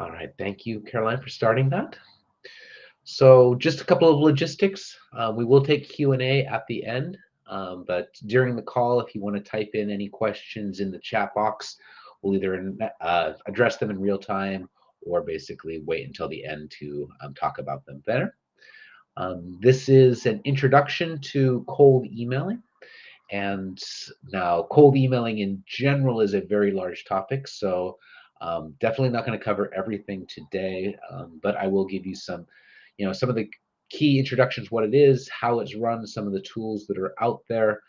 All right, thank you, Caroline, for starting that. So, just a couple of logistics. We will take Q&A at the end, but during the call, if you want to type in any questions in the chat box, we'll either address them in real time or basically wait until the end to talk about them better. This is an introduction to cold emailing. And now, cold emailing in general is a very large topic, so definitely not going to cover everything today. But I will give you some of the key introductions, what it is, how it's run, some of the tools that are out there.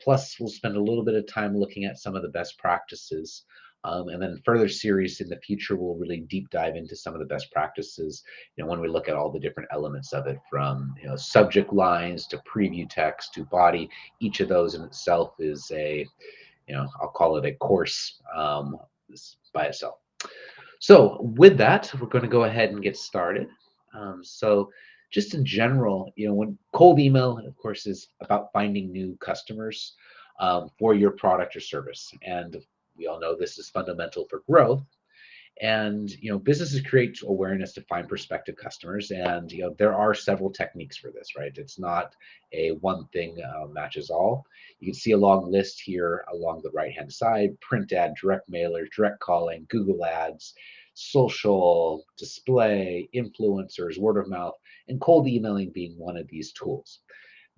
Plus, we'll spend a little bit of time looking at some of the best practices. And then further series in the future will really deep dive into some of the best practices, when we look at all the different elements of it, from subject lines to preview text to body. Each of those in itself is I'll call it a course by itself. So with that, we're going to go ahead and get started. So just in general, when cold email, of course, is about finding new customers for your product or service. And we all know this is fundamental for growth. And businesses create awareness to find prospective customers, and there are several techniques for this, right? It's not a one thing matches all. You can see a long list here along the right hand side: print ad, direct mailers, direct calling, Google ads, social display, influencers, word of mouth, and cold emailing being one of these tools.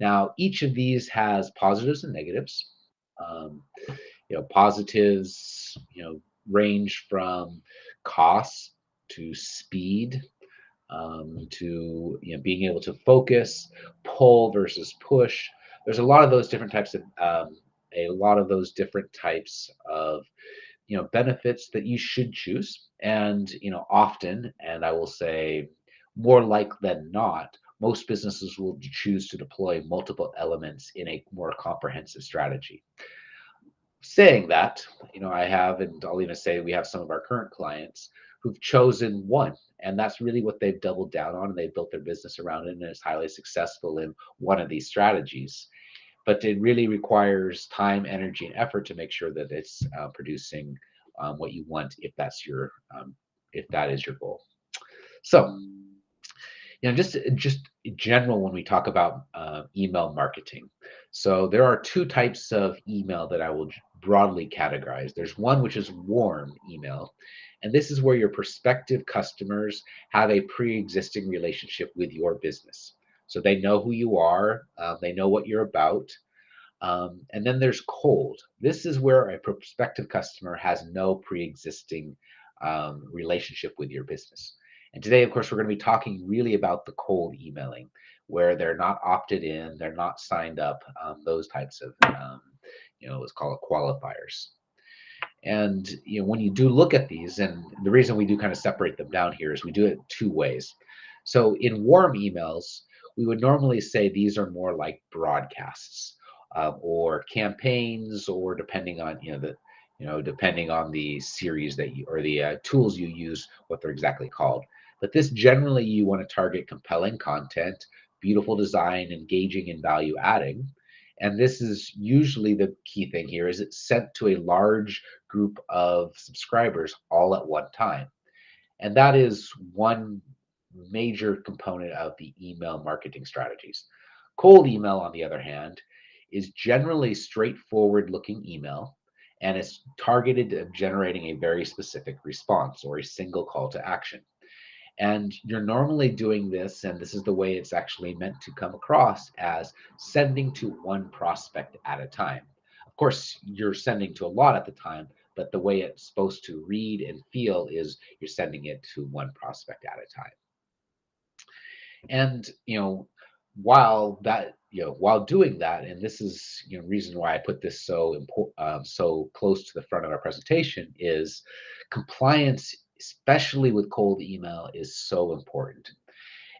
Now, each of these has positives and negatives. um, Positives, range from cost to speed, to being able to focus, pull versus push. There's a lot of those different types of benefits that you should choose. And often, and I will say more like than not, most businesses will choose to deploy multiple elements in a more comprehensive strategy. Saying that, I have, and I'll even say we have some of our current clients who've chosen one, and that's really what they've doubled down on, and they've built their business around it, and it's highly successful in one of these strategies. But it really requires time, energy, and effort to make sure that it's producing what you want, if that is your goal. So, just in general, when we talk about email marketing, so there are two types of email that I will broadly categorize. There's one which is warm email, and this is where your prospective customers have a pre-existing relationship with your business, so they know who you are, they know what you're about. And then there's cold. This is where a prospective customer has no pre-existing relationship with your business. And today, of course, we're going to be talking really about the cold emailing, where they're not opted in, they're not signed up, those types of, let's call it qualifiers. And when you do look at these, and the reason we do kind of separate them down here is we do it two ways. So in warm emails, we would normally say these are more like broadcasts, or campaigns, or depending on the series that you, or the tools you use, what they're exactly called. But this generally, you want to target compelling content, beautiful design, engaging and value adding. And this is usually the key thing here: is it's sent to a large group of subscribers all at one time. And that is one major component of the email marketing strategies. Cold email, on the other hand, is generally straightforward looking email, and it's targeted at generating a very specific response or a single call to action. And you're normally doing this, and this is the way it's actually meant to come across, as sending to one prospect at a time. Of course, you're sending to a lot at the time, but the way it's supposed to read and feel is you're sending it to one prospect at a time. And while doing that, and this is reason why I put this so close to the front of our presentation, is compliance, especially with cold email, is so important.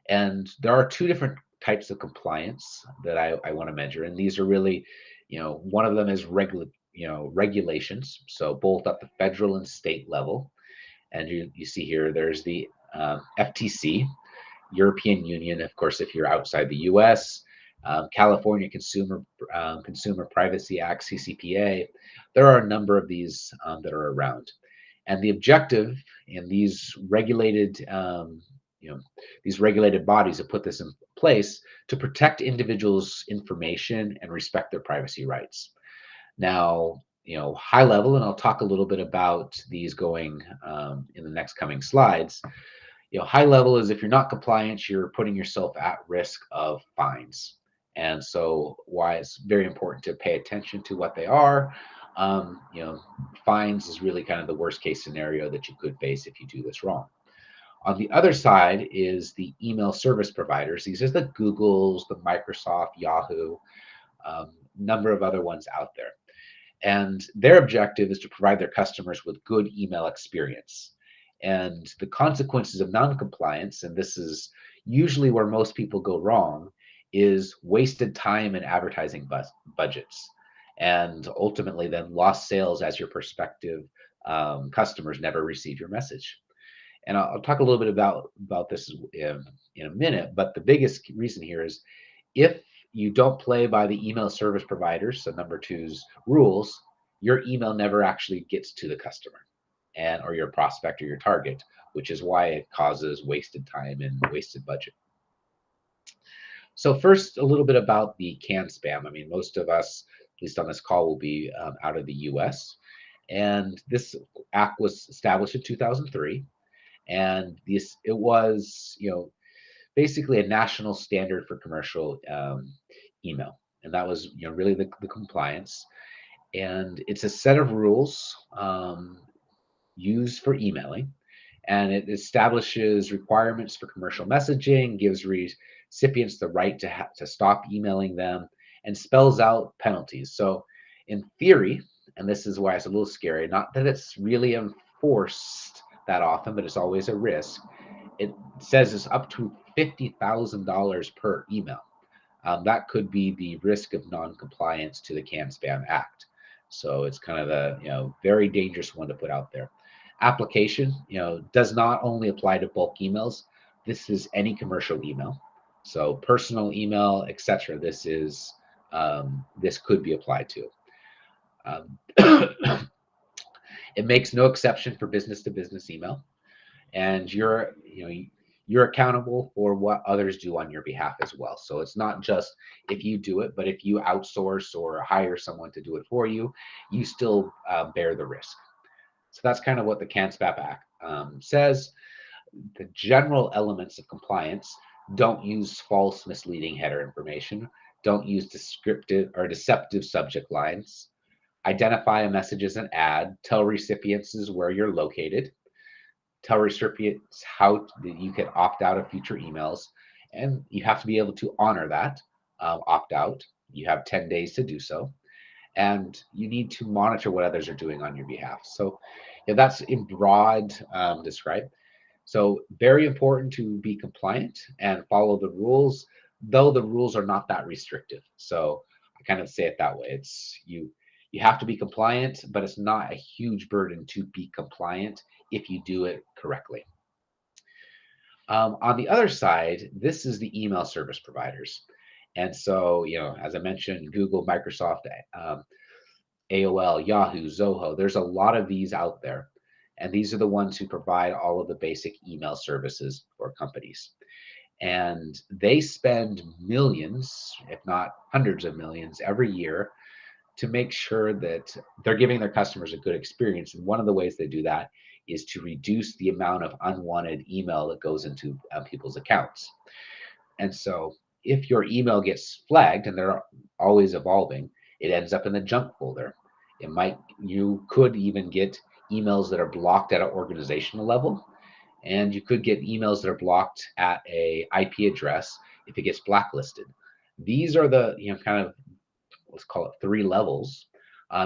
And there are two different types of compliance that I want to measure, and these are really, one of them is regulations, so both at the federal and state level. And you see here, there's the FTC, European Union, of course, if you're outside the US, California Consumer Privacy Act, CCPA. There are a number of these that are around. And the objective And these regulated, you know, these regulated bodies have put this in place to protect individuals' information and respect their privacy rights. Now, high level, and I'll talk a little bit about these going in the next coming slides. High level is if you're not compliant, you're putting yourself at risk of fines. And so, why it's very important to pay attention to what they are. Fines is really kind of the worst case scenario that you could face if you do this wrong. On the other side is the email service providers. These are the Googles, the Microsoft, Yahoo, number of other ones out there. And their objective is to provide their customers with good email experience. And the consequences of non-compliance, and this is usually where most people go wrong, is wasted time and advertising budgets, and ultimately then lost sales as your prospective customers never receive your message. And I'll talk a little bit about this in a minute, but the biggest reason here is if you don't play by the email service providers, so number two's rules, your email never actually gets to the customer and or your prospect or your target, which is why it causes wasted time and wasted budget. So first, a little bit about the CAN spam. I mean, most of us, at least on this call, will be out of the US. And this act was established in 2003. And this it was, basically a national standard for commercial email. And that was, really the compliance. And it's a set of rules used for emailing, and it establishes requirements for commercial messaging, gives recipients the right to stop emailing them, and spells out penalties. So, in theory, and this is why it's a little scary, not that it's really enforced that often, but it's always a risk. It says it's up to $50,000 per email. That could be the risk of non-compliance to the CAN Spam Act. So it's kind of a very dangerous one to put out there. Application, does not only apply to bulk emails. This is any commercial email, so personal email, etc. This could be applied to. Um, it makes no exception for business to business email, and you're accountable for what others do on your behalf as well. So it's not just if you do it, but if you outsource or hire someone to do it for you, you still bear the risk. So that's kind of what the CAN-SPAM Act says. The general elements of compliance: don't use false, misleading header information, don't use descriptive or deceptive subject lines, identify a message as an ad, tell recipients where you're located, tell recipients how you can opt out of future emails, and you have to be able to honor that opt out. You have 10 days to do so, and you need to monitor what others are doing on your behalf. So that's in broad described. So very important to be compliant and follow the rules, though the rules are not that restrictive. So I kind of say it that way. It's you have to be compliant, but it's not a huge burden to be compliant if you do it correctly. On the other side, this is the email service providers. And so, as I mentioned, Google, Microsoft, AOL, Yahoo, Zoho, there's a lot of these out there. And these are the ones who provide all of the basic email services for companies. And they spend millions, if not hundreds of millions, every year to make sure that they're giving their customers a good experience. And one of the ways they do that is to reduce the amount of unwanted email that goes into people's accounts. And so if your email gets flagged, and they're always evolving, it ends up in the junk folder. You could even get emails that are blocked at an organizational level, and you could get emails that are blocked at a IP address if it gets blacklisted. These are the kind of, let's call it, three levels,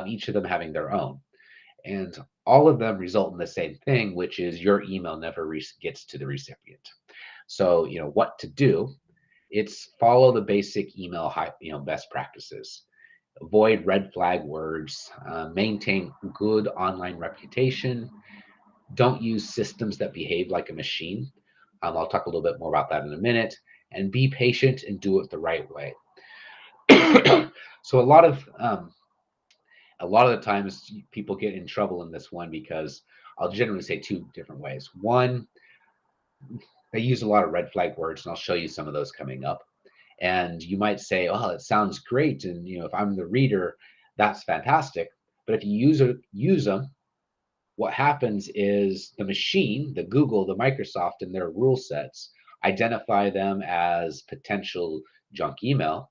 each of them having their own. And all of them result in the same thing, which is your email never gets to the recipient. So, what to do? It's follow the basic email, best practices. Avoid red flag words. Maintain good online reputation. Don't use systems that behave like a machine. I'll talk a little bit more about that in a minute. And be patient and do it the right way. So a lot of the times people get in trouble in this one because I'll generally say two different ways. One, they use a lot of red flag words, and I'll show you some of those coming up. And you might say, "Oh, it sounds great," and if I'm the reader, that's fantastic. But if you use them, what happens is the machine, the Google, the Microsoft, and their rule sets identify them as potential junk email,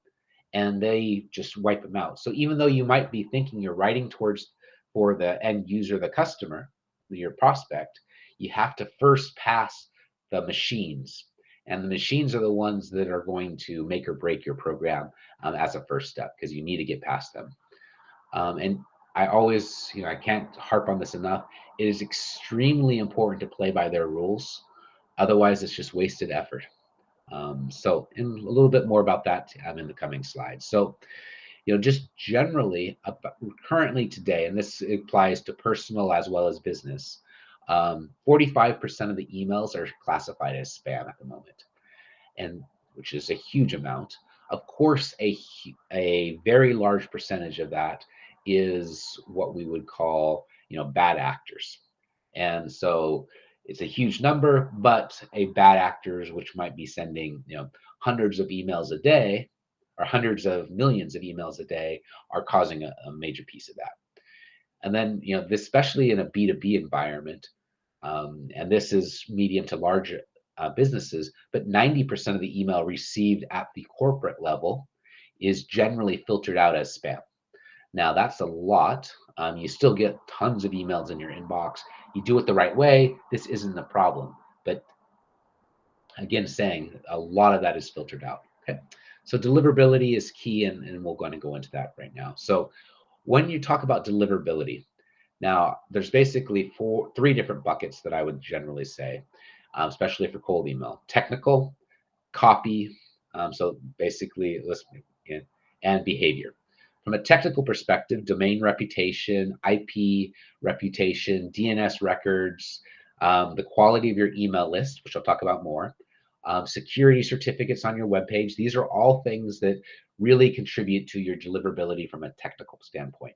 and they just wipe them out. So even though you might be thinking you're writing towards for the end user, the customer, your prospect, you have to first pass the machines. And the machines are the ones that are going to make or break your program as a first step because you need to get past them. And I always, I can't harp on this enough. It is extremely important to play by their rules. Otherwise, it's just wasted effort. And a little bit more about that in the coming slides. So, just generally, currently today, and this applies to personal as well as business, 45% of the emails are classified as spam at the moment, and which is a huge amount. Of course, a very large percentage of that is what we would call, bad actors. And so it's a huge number, but a bad actors, which might be sending, hundreds of emails a day or hundreds of millions of emails a day, are causing a major piece of that. And then, this, especially in a B2B environment, and this is medium to large businesses, but 90% of the email received at the corporate level is generally filtered out as spam. Now, that's a lot. You still get tons of emails in your inbox. You do it the right way, this isn't a problem. But again, saying a lot of that is filtered out. Okay. So deliverability is key, and we're going to go into that right now. So when you talk about deliverability, now there's basically three different buckets that I would generally say, especially for cold email: technical, copy, so basically and behavior. From a technical perspective, domain reputation, IP reputation, DNS records, the quality of your email list, which I'll talk about more, security certificates on your webpage. These are all things that really contribute to your deliverability from a technical standpoint.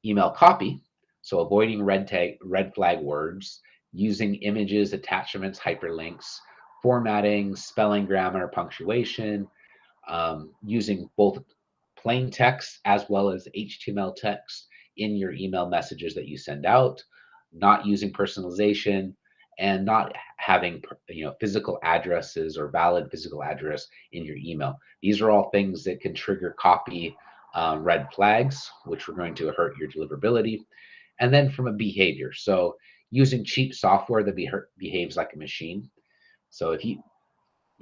Email copy, so avoiding red flag words, using images, attachments, hyperlinks, formatting, spelling, grammar, punctuation, using both plain text as well as HTML text in your email messages that you send out, not using personalization, and not having physical addresses or valid physical address in your email. These are all things that can trigger copy red flags, which are going to hurt your deliverability. And then from a behavior, so using cheap software that behaves like a machine. So if you,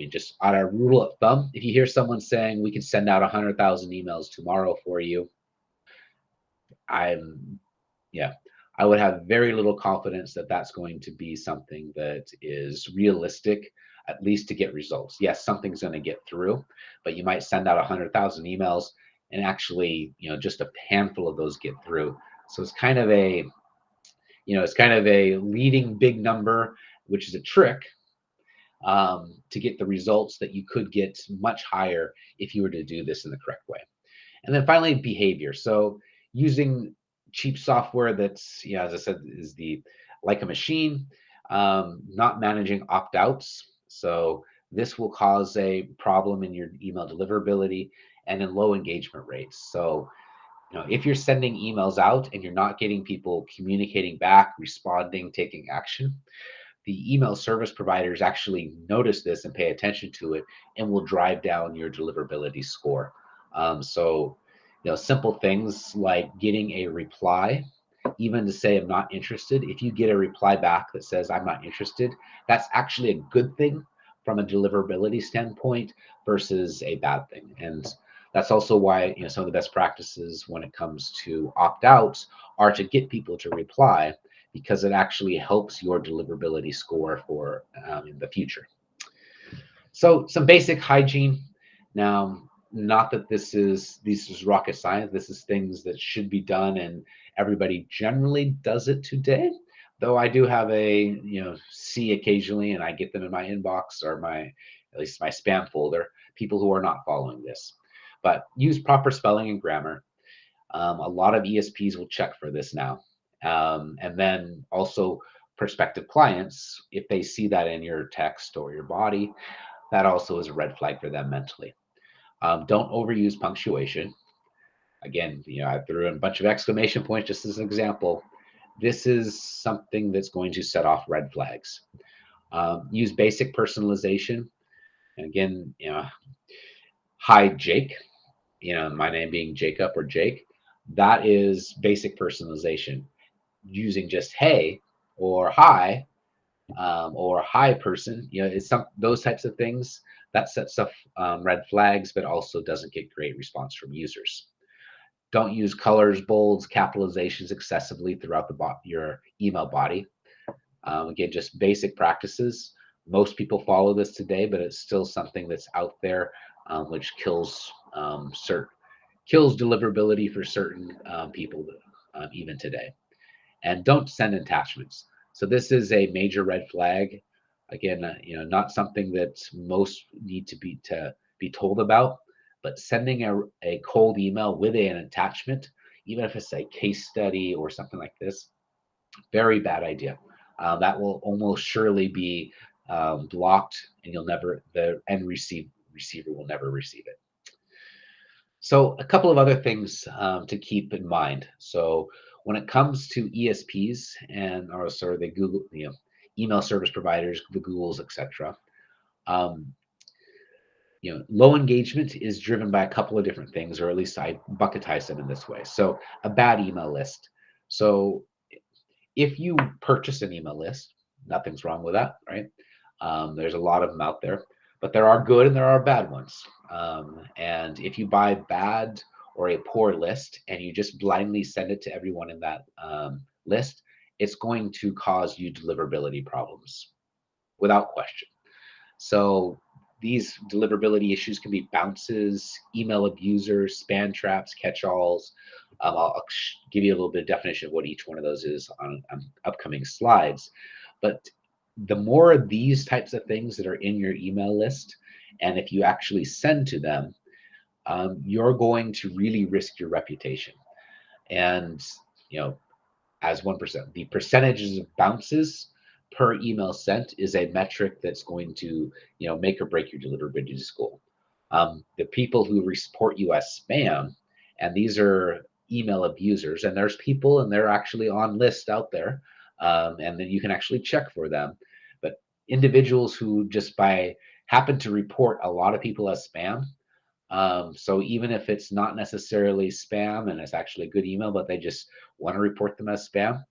just on a rule of thumb, if you hear someone saying we can send out 100,000 emails tomorrow for you, I'm, yeah, I would have very little confidence that that's going to be something that is realistic, at least to get results. Yes, something's going to get through, but you might send out 100,000 emails, and actually, just a handful of those get through. So it's kind of a leading big number, which is a trick, to get the results that you could get much higher if you were to do this in the correct way. And then finally, behavior. So using cheap software that's, as I said, is the like a machine, not managing opt-outs. So this will cause a problem in your email deliverability and in low engagement rates. So, if you're sending emails out and you're not getting people communicating back, responding, taking action, the email service providers actually notice this and pay attention to it and will drive down your deliverability score. So, simple things like getting a reply, even to say I'm not interested. If you get a reply back that says I'm not interested, that's actually a good thing from a deliverability standpoint versus a bad thing. And that's also why some of the best practices when it comes to opt-outs are to get people to reply, because it actually helps your deliverability score for in the future. So some basic hygiene. Now, not that this is rocket science. This is things that should be done, and everybody generally does it today. Though I do have see occasionally, and I get them in my inbox or at least my spam folder, people who are not following this. But use proper spelling and grammar. A lot of ESPs will check for this now. And then also prospective clients, if they see that in your text or your body, that also is a red flag for them mentally. Don't overuse punctuation. Again, I threw in a bunch of exclamation points just as an example. This is something that's going to set off red flags. Use basic personalization. And again, hi Jake. My name being Jacob or Jake. That is basic personalization. Using just hey or hi person. It's some those types of things that sets up red flags, but also doesn't get great response from users. Don't use colors, bolds, capitalizations excessively throughout your email body. Again, just basic practices. Most people follow this today, but it's still something that's out there, which kills deliverability for certain people even today. And don't send attachments. So this is a major red flag. Again, not something that most need to be told about, but sending a cold email with an attachment, even if it's a case study or something like this, very bad idea. That will almost surely be blocked, and the end receiver will never receive it. So a couple of other things to keep in mind. So when it comes to ESPs and or sort of the Google, email service providers, the Googles, etc. Um, low engagement is driven by a couple of different things, or at least I bucketize them in this way. So a bad email list. So if you purchase an email list, nothing's wrong with that, right? There's a lot of them out there, but there are good and there are bad ones. And if you buy bad or a poor list and you just blindly send it to everyone in that list, it's going to cause you deliverability problems without question. So these deliverability issues can be bounces, email abusers, spam traps, catch-alls. I'll give you a little bit of definition of what each one of those is on upcoming slides. But the more of these types of things that are in your email list, and if you actually send to them, you're going to really risk your reputation. And you know, as 1%, the percentages of bounces per email sent is a metric that's going to make or break your deliverability score. The people who report you as spam, and these are email abusers, and there's people and they're actually on lists out there, and then you can actually check for them. But individuals who just by happen to report a lot of people as spam, so even if it's not necessarily spam and it's actually a good email, but they just want to report them as spam,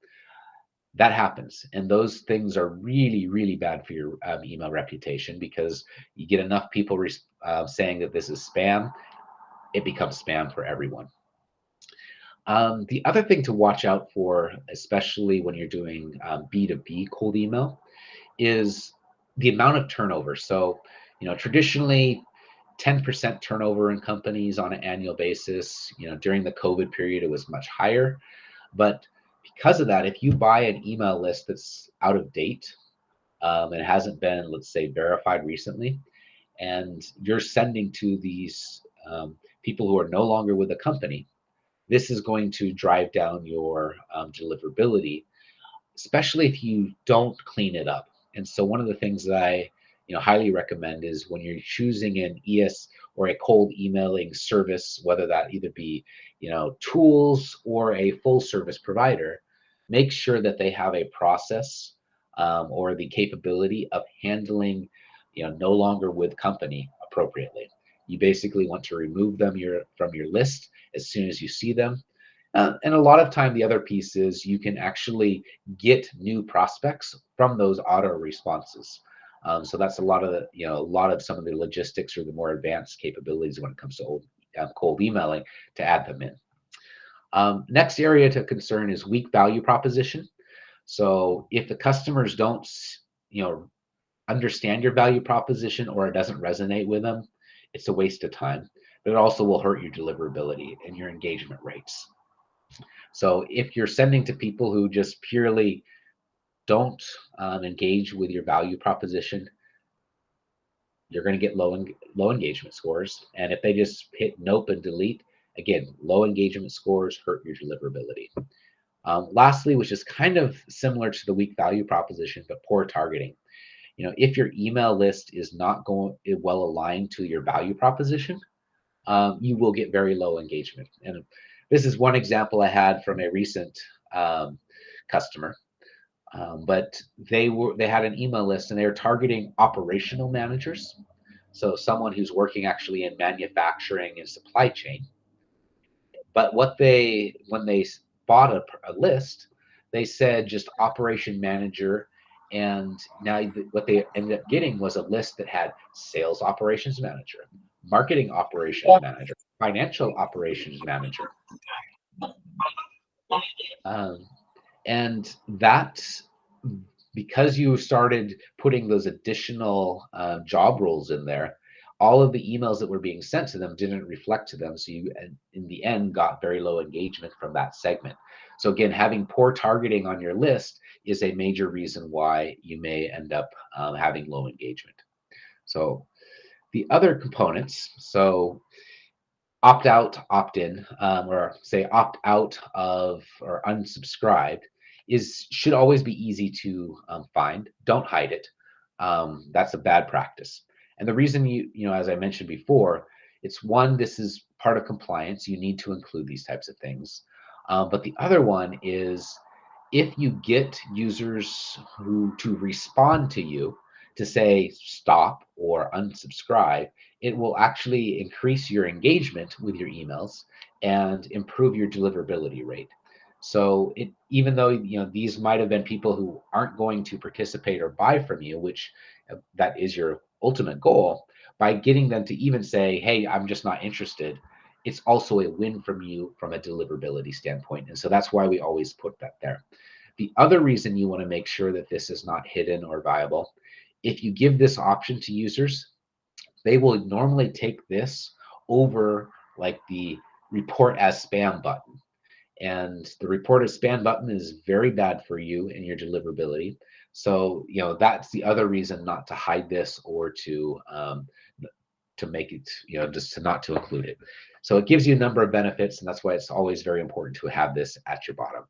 that happens. And those things are really, really bad for your email reputation, because you get enough people saying that this is spam, it becomes spam for everyone. The other thing to watch out for, especially when you're doing B2B cold email, is the amount of turnover. So, traditionally, 10% turnover in companies on an annual basis. During the COVID period, it was much higher. But because of that, if you buy an email list that's out of date, and hasn't been, let's say, verified recently, and you're sending to these people who are no longer with the company, this is going to drive down your deliverability, especially if you don't clean it up. And so one of the things that I highly recommend is when you're choosing an ES or a cold emailing service, whether that either be tools or a full service provider, make sure that they have a process or the capability of handling no longer with company appropriately. You basically want to remove them from your list as soon as you see them. And a lot of time, the other piece is you can actually get new prospects from those auto responses. So that's a lot of some of the logistics or the more advanced capabilities when it comes to cold emailing to add them in. Next area to concern is weak value proposition. So if the customers don't, understand your value proposition, or it doesn't resonate with them, it's a waste of time. But it also will hurt your deliverability and your engagement rates. So if you're sending to people who just purely don't engage with your value proposition, you're going to get low engagement scores. And if they just hit nope and delete, again, low engagement scores hurt your deliverability. Lastly, which is kind of similar to the weak value proposition, but poor targeting. If your email list is not going well aligned to your value proposition, you will get very low engagement. And this is one example I had from a recent um, customer. But they had an email list and they were targeting operational managers, so someone who's working actually in manufacturing and supply chain. But when they bought a list, they said just operation manager, and now what they ended up getting was a list that had sales operations manager, marketing operations manager, financial operations manager, um, and that because you started putting those additional job roles in there, all of the emails that were being sent to them didn't reflect to them. So you, in the end, got very low engagement from that segment. So again, having poor targeting on your list is a major reason why you may end up having low engagement. So the other components, so opt out, opt in, or say opt out of or unsubscribe, is should always be easy to find. Don't hide it. That's a bad practice. And the reason as I mentioned before, it's one, this is part of compliance. You need to include these types of things. But the other one is if you get users who to respond to you to say stop or unsubscribe, it will actually increase your engagement with your emails and improve your deliverability rate. So even though these might have been people who aren't going to participate or buy from you, which that is your ultimate goal, by getting them to even say, "Hey, I'm just not interested," it's also a win from you from a deliverability standpoint. And so that's why we always put that there. The other reason you want to make sure that this is not hidden or viable, if you give this option to users, they will normally take this over like the report as spam button. And the report as spam button is very bad for you and your deliverability. So, that's the other reason not to hide this or to make it, just to not to include it. So it gives you a number of benefits, and that's why it's always very important to have this at your bottom.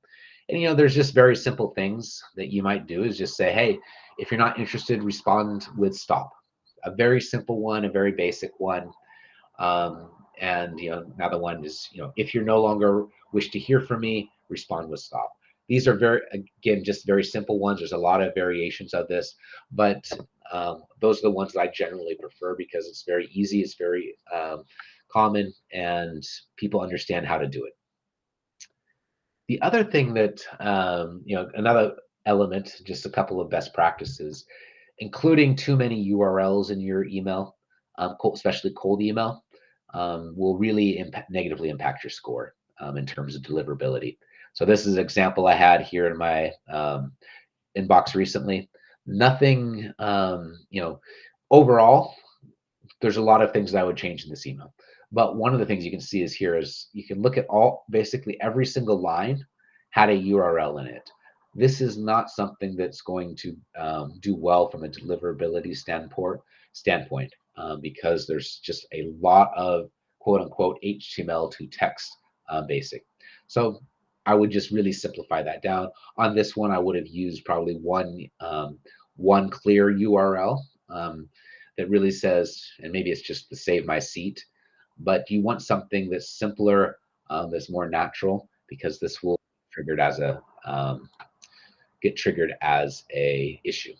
And there's just very simple things that you might do is just say, hey, if you're not interested, respond with stop. A very simple one, a very basic one. And another one is, if you're no longer wish to hear from me, respond with stop. These are again, just very simple ones. There's a lot of variations of this, but those are the ones that I generally prefer because it's very easy, it's very common, and people understand how to do it. The other thing that, another element, just a couple of best practices, including too many URLs in your email, especially cold email, will really negatively impact your score in terms of deliverability. So this is an example I had here in my inbox recently. Nothing, overall, there's a lot of things that I would change in this email. But one of the things you can see is here is you can look at basically every single line had a URL in it. This is not something that's going to do well from a deliverability standpoint because there's just a lot of quote unquote HTML to text basic. So I would just really simplify that down. On this one, I would have used probably one clear URL. That really says, and maybe it's just to save my seat, but you want something that's simpler, that's more natural, because this will triggered as a get triggered as a issue.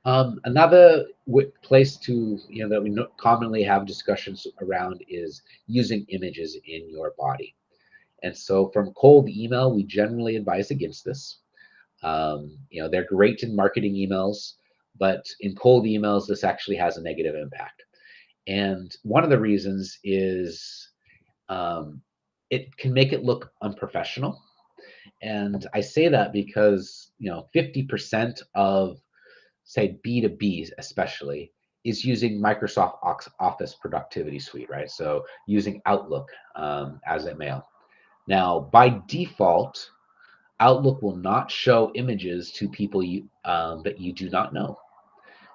Another place to that we commonly have discussions around is using images in your body. And so from cold email, we generally advise against this. They're great in marketing emails, but in cold emails, this actually has a negative impact. And one of the reasons is it can make it look unprofessional. And I say that because 50% of say B2B especially is using Microsoft Office Productivity Suite, right? So using Outlook as a mail. Now, by default, Outlook will not show images to people that you do not know.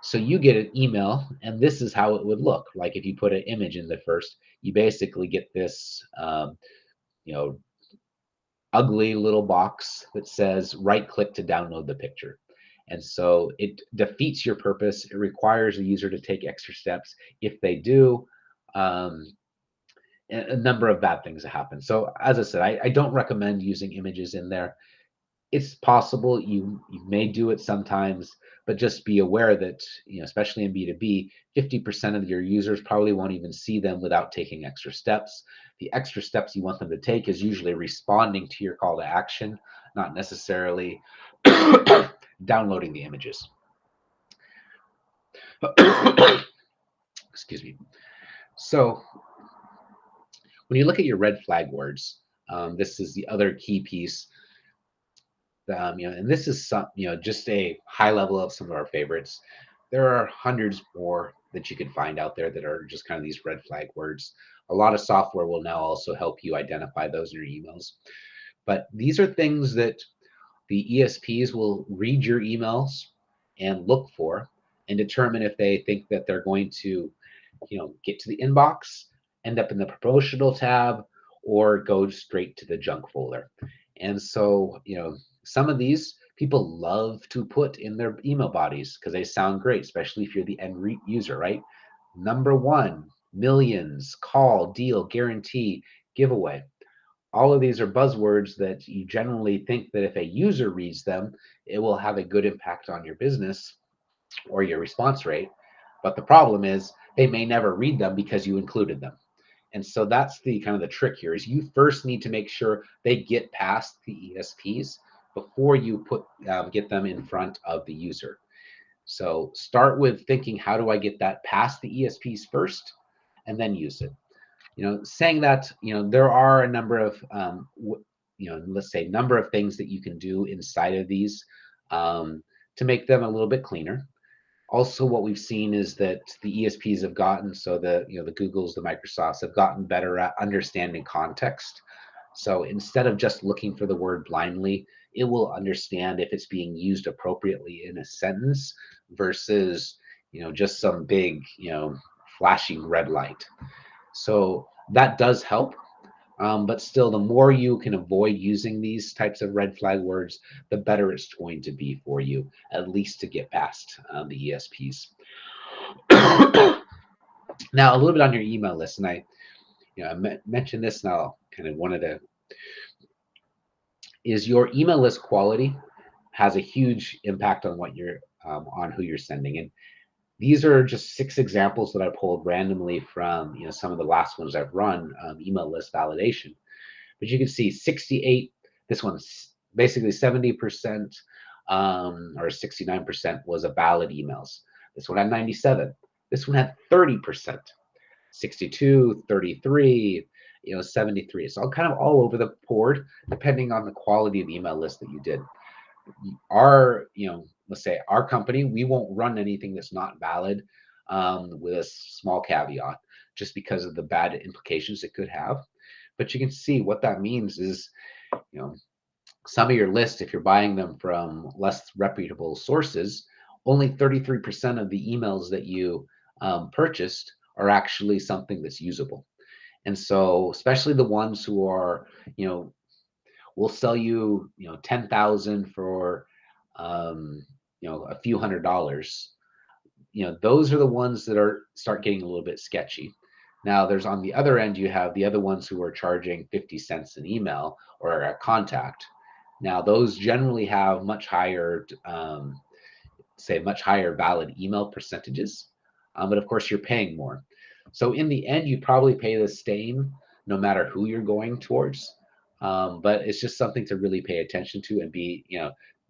So you get an email, and this is how it would look. Like if you put an image in the first, you basically get this, you know, ugly little box that says right click to download the picture. And so it defeats your purpose. It requires the user to take extra steps. If they do, um, a number of bad things happen. So as I said, I don't recommend using images in there. It's possible you may do it sometimes, but just be aware that, especially in B2B, 50% of your users probably won't even see them without taking extra steps. The extra steps you want them to take is usually responding to your call to action, not necessarily downloading the images. Excuse me. So when you look at your red flag words, this is the other key piece. And this is some, just a high level of some of our favorites. There are hundreds more that you can find out there that are just kind of these red flag words. A lot of software will now also help you identify those in your emails. But these are things that the ESPs will read your emails and look for and determine if they think that they're going to, get to the inbox, end up in the promotional tab, or go straight to the junk folder. And so, some of these people love to put in their email bodies because they sound great, especially if you're the end user, right? Number one, millions, call, deal, guarantee, giveaway. All of these are buzzwords that you generally think that if a user reads them, it will have a good impact on your business or your response rate. But the problem is they may never read them because you included them. And so that's the kind of the trick here is you first need to make sure they get past the ESPs before you get them in front of the user. So start with thinking, how do I get that past the ESPs first, and then use it. Saying that, there are a number of let's say number of things that you can do inside of these to make them a little bit cleaner. Also, what we've seen is that the ESPs have gotten, so the Googles, the Microsofts have gotten better at understanding context. So instead of just looking for the word blindly, it will understand if it's being used appropriately in a sentence versus, just some big, flashing red light. So that does help. But still, the more you can avoid using these types of red flag words, the better it's going to be for you, at least to get past the ESPs. Now, a little bit on your email list, and I mentioned this, and I'll kind of wanted to, is your email list quality has a huge impact on what you're on who you're sending. And these are just 6 examples that I pulled randomly from some of the last ones I've run, email list validation. But you can see 68, this one's basically 70% or 69% was a valid emails. This one had 97. This one had 30%, 62, 33, 73. It's all kind of all over the board, depending on the quality of the email list that you did. Our, let's say our company, we won't run anything that's not valid with a small caveat, just because of the bad implications it could have. But you can see what that means is, some of your list, if you're buying them from less reputable sources, only 33% of the emails that you purchased are actually something that's usable. And so, especially the ones who are, will sell you, 10,000 for, a few $100s. Those are the ones that are start getting a little bit sketchy. Now, there's on the other end, you have the other ones who are charging 50 cents an email or a contact. Now, those generally have much higher, much higher valid email percentages, but of course, you're paying more. So in the end, you probably pay the same no matter who you're going towards. But it's just something to really pay attention to and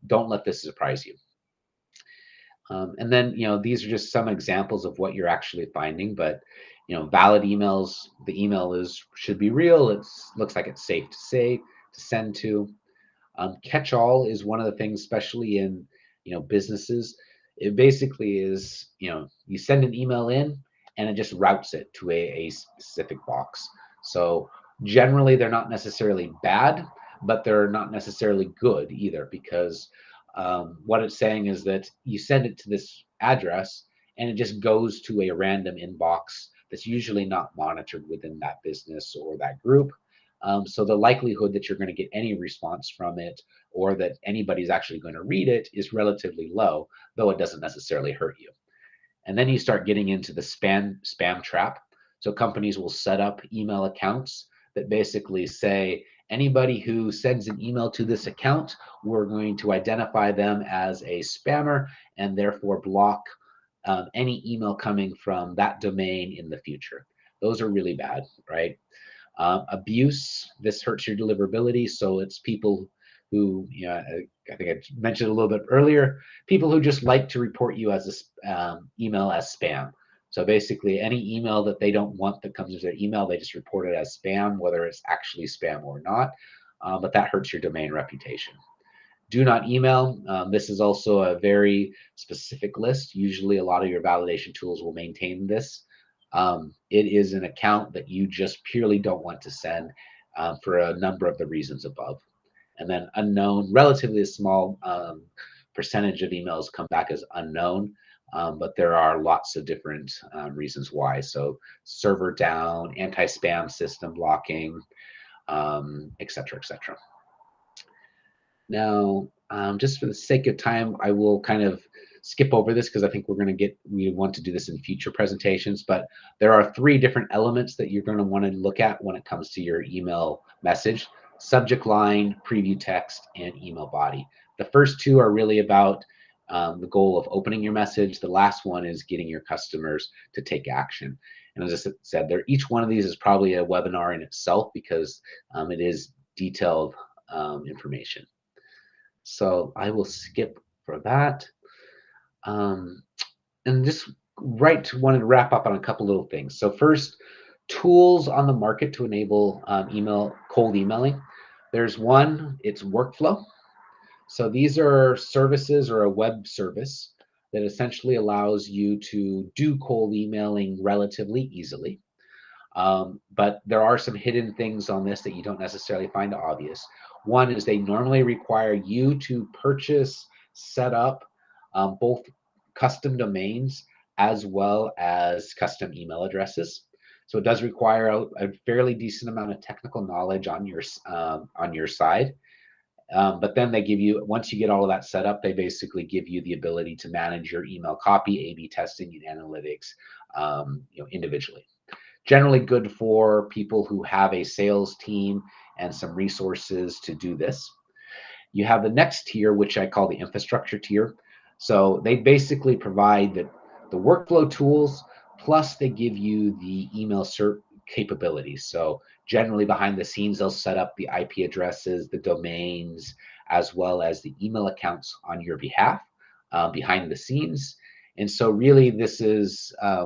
don't let this surprise you. And then, these are just some examples of what you're actually finding, but, valid emails, the email should be real. Looks like it's safe to say, to send to. Catch-all is one of the things, especially in, businesses. It basically is, you send an email in and it just routes it to a specific box. So generally they're not necessarily bad, but they're not necessarily good either, because what it's saying is that you send it to this address and it just goes to a random inbox that's usually not monitored within that business or that group. So the likelihood that you're going to get any response from it or that anybody's actually going to read it is relatively low, though it doesn't necessarily hurt you. And then you start getting into the spam trap. So companies will set up email accounts that basically say anybody who sends an email to this account, we're going to identify them as a spammer and therefore block any email coming from that domain in the future. Those are really bad, right? Abuse, this hurts your deliverability. So it's people who, I think I mentioned a little bit earlier, people who just like to report you as a email as spam. So basically, any email that they don't want that comes into their email, they just report it as spam, whether it's actually spam or not. But that hurts your domain reputation. Do not email. This is also a very specific list. Usually, a lot of your validation tools will maintain this. It is an account that you just purely don't want to send for a number of the reasons above. And then unknown, relatively a small percentage of emails come back as unknown, but there are lots of different reasons why. So server down, anti-spam system blocking, et cetera, et cetera. Now, just for the sake of time, I will kind of skip over this because I think we want to do this in future presentations, but there are 3 different elements that you're going to want to look at when it comes to your email message: subject line, preview text, and email body. The first 2 are really about the goal of opening your message. The last one is getting your customers to take action. And as I said, each one of these is probably a webinar in itself because it is detailed information. So I will skip for that. And just wanted to wrap up on a couple little things. So first, tools on the market to enable cold emailing. There's one, it's Workflow. So these are services or a web service that essentially allows you to do cold emailing relatively easily. But there are some hidden things on this that you don't necessarily find obvious. One is they normally require you to purchase, set up both custom domains as well as custom email addresses. So it does require a fairly decent amount of technical knowledge on your side. But then they give you, once you get all of that set up, they basically give you the ability to manage your email copy, A/B testing, and analytics individually. Generally good for people who have a sales team and some resources to do this. You have the next tier, which I call the infrastructure tier. So they basically provide the workflow tools, plus they give you the email cert capabilities. So generally behind the scenes, they'll set up the IP addresses, the domains, as well as the email accounts on your behalf behind the scenes. And so really this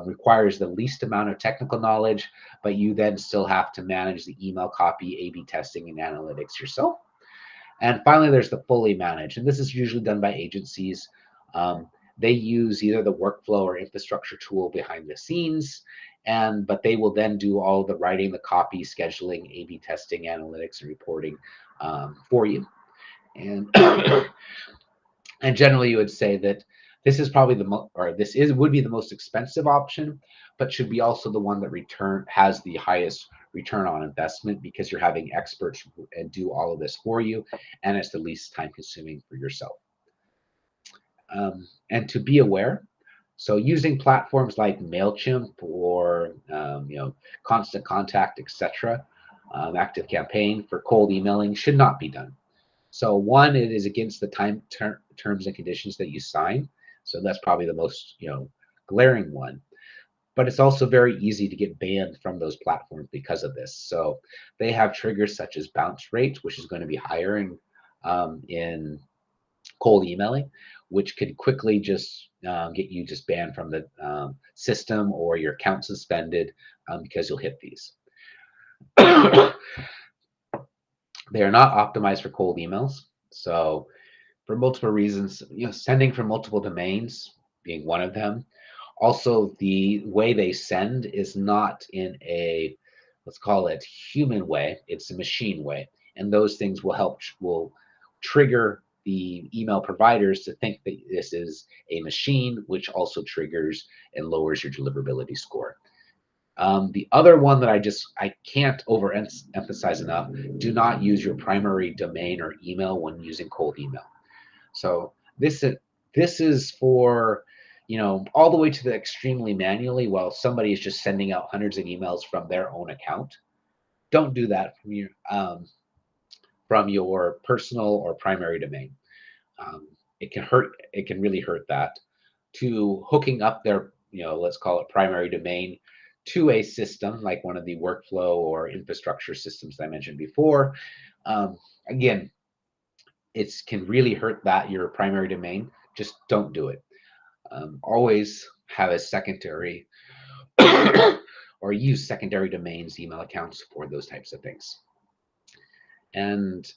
requires the least amount of technical knowledge, but you then still have to manage the email copy, A/B testing, and analytics yourself. And finally, there's the fully managed, and this is usually done by agencies. They use either the workflow or infrastructure tool behind the scenes, but they will then do all the writing, the copy, scheduling, A/B testing, analytics, and reporting for you. And and generally, you would say that this is probably would be the most expensive option, but should be also the one that has the highest return on investment because you're having experts and do all of this for you, and it's the least time consuming for yourself. And to be aware, so using platforms like MailChimp or Constant Contact, etc., ActiveCampaign for cold emailing should not be done. So one, it is against the terms and conditions that you sign. So that's probably the most glaring one. But it's also very easy to get banned from those platforms because of this. So they have triggers such as bounce rate, which is going to be higher in cold emailing, which could quickly just get you just banned from the system or your account suspended because you'll hit these. They are not optimized for cold emails. So for multiple reasons, sending from multiple domains being one of them. Also, the way they send is not in a, let's call it human way, it's a machine way. And those things will trigger the email providers to think that this is a machine, which also triggers and lowers your deliverability score. The other one that I can't overemphasize enough: do not use your primary domain or email when using cold email. So this is for, all the way to the extremely manually, while somebody is just sending out hundreds of emails from their own account. Don't do that from your personal or primary domain. It can hurt. It can really hurt that. To hooking up their, let's call it primary domain, to a system like one of the workflow or infrastructure systems that I mentioned before. Again, it can really hurt that your primary domain. Just don't do it. Always have a secondary or use secondary domains, email accounts for those types of things. And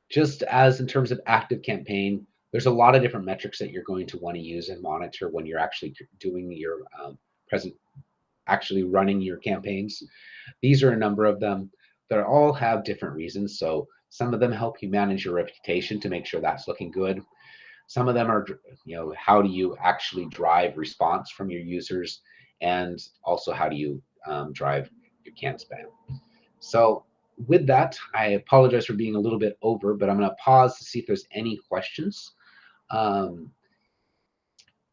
just as in terms of ActiveCampaign, there's a lot of different metrics that you're going to want to use and monitor when you're actually doing your actually running your campaigns. These are a number of them that all have different reasons. So some of them help you manage your reputation to make sure that's looking good. Some of them are, how do you actually drive response from your users, and also how do you drive your can spam. So with that, I apologize for being a little bit over, but I'm going to pause to see if there's any questions.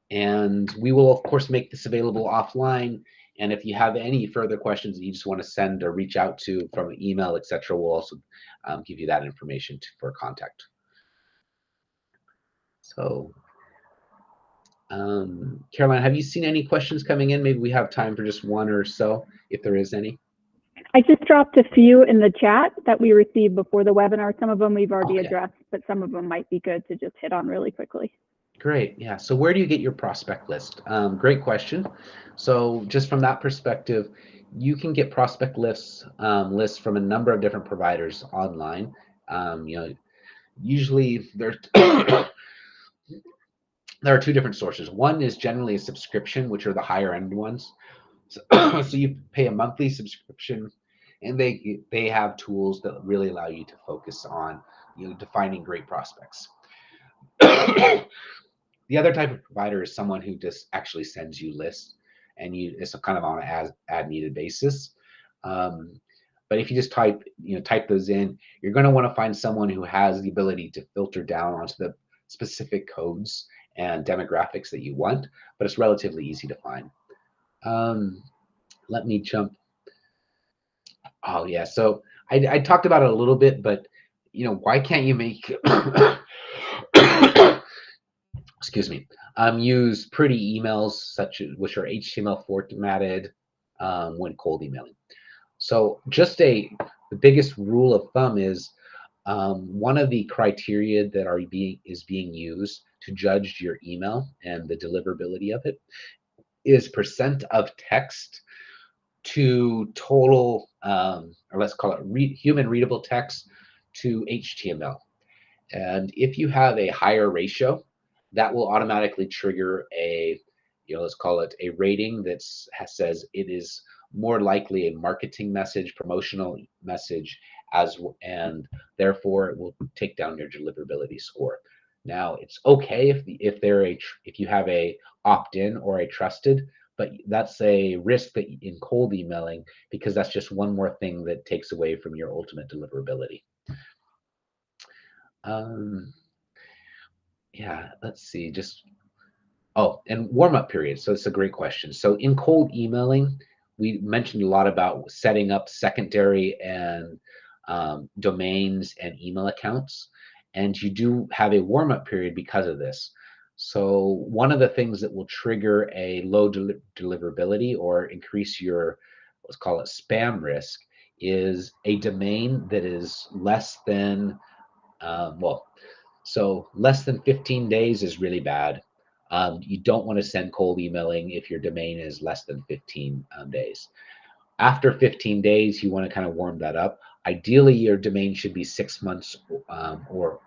And we will, of course, make this available offline. And if you have any further questions that you just want to send or reach out to from an email, etc., we'll also give you that information for contact. So, Caroline, have you seen any questions coming in? Maybe we have time for just one or so, if there is any. I just dropped a few in the chat that we received before the webinar. Some of them we've already addressed, but some of them might be good to just hit on really quickly. Great. Yeah. So where do you get your prospect list? Great question. So just from that perspective, you can get prospect lists from a number of different providers online. Usually there are two different sources. One is generally a subscription, which are the higher end ones. So you pay a monthly subscription, and they have tools that really allow you to focus on defining great prospects. The other type of provider is someone who just actually sends you lists, and it's kind of on an as needed basis. But if you just type those in, you're going to want to find someone who has the ability to filter down onto the specific codes and demographics that you want, but it's relatively easy to find. Let me jump. Oh yeah, so I talked about it a little bit, but why can't you make excuse me, use pretty emails which are HTML formatted when cold emailing? So just the biggest rule of thumb is one of the criteria that is being used to judge your email and the deliverability of it is % of text to total, or let's call it human readable text to HTML. And if you have a higher ratio, that will automatically trigger a, let's call it a rating that says it is more likely a marketing message, promotional message, and therefore it will take down your deliverability score. Now, it's okay if you have a opt-in or a trusted, but that's a risk that in cold emailing, because that's just one more thing that takes away from your ultimate deliverability. Yeah, let's see. And warm-up period. So it's a great question. So in cold emailing, we mentioned a lot about setting up secondary and domains and email accounts, and you do have a warm-up period because of this. So one of the things that will trigger a low deliverability or increase your, let's call it spam risk, is a domain that is less than, so less than 15 days is really bad. You don't want to send cold emailing if your domain is less than 15 days. After 15 days, you want to kind of warm that up. Ideally, your domain should be 6 months or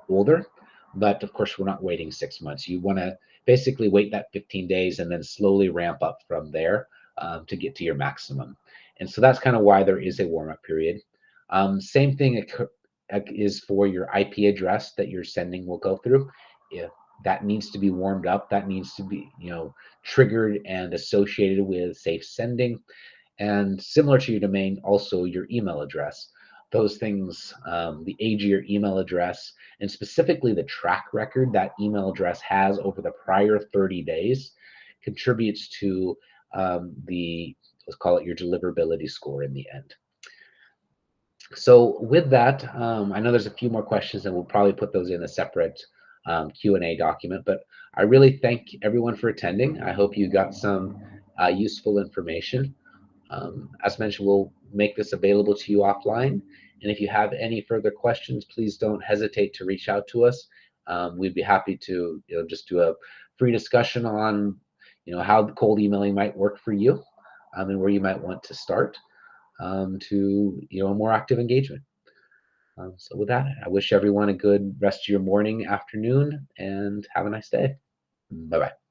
older, but of course, we're not waiting 6 months. You want to basically wait that 15 days and then slowly ramp up from there to get to your maximum. And so that's kind of why there is a warm-up period. Same thing is for your IP address that you're sending will go through. that needs to be warmed up. That needs to be, triggered and associated with safe sending. And similar to your domain, also your email address. Those things, the age of your email address, and specifically the track record that email address has over the prior 30 days, contributes to let's call it your deliverability score in the end. So with that, I know there's a few more questions, and we'll probably put those in a separate Q&A document, but I really thank everyone for attending. I hope you got some useful information. As mentioned, we'll make this available to you offline. And if you have any further questions, please don't hesitate to reach out to us. We'd be happy to just do a free discussion on how the cold emailing might work for you, and where you might want to start to a more active engagement. So with that, I wish everyone a good rest of your morning, afternoon, and have a nice day. Bye-bye.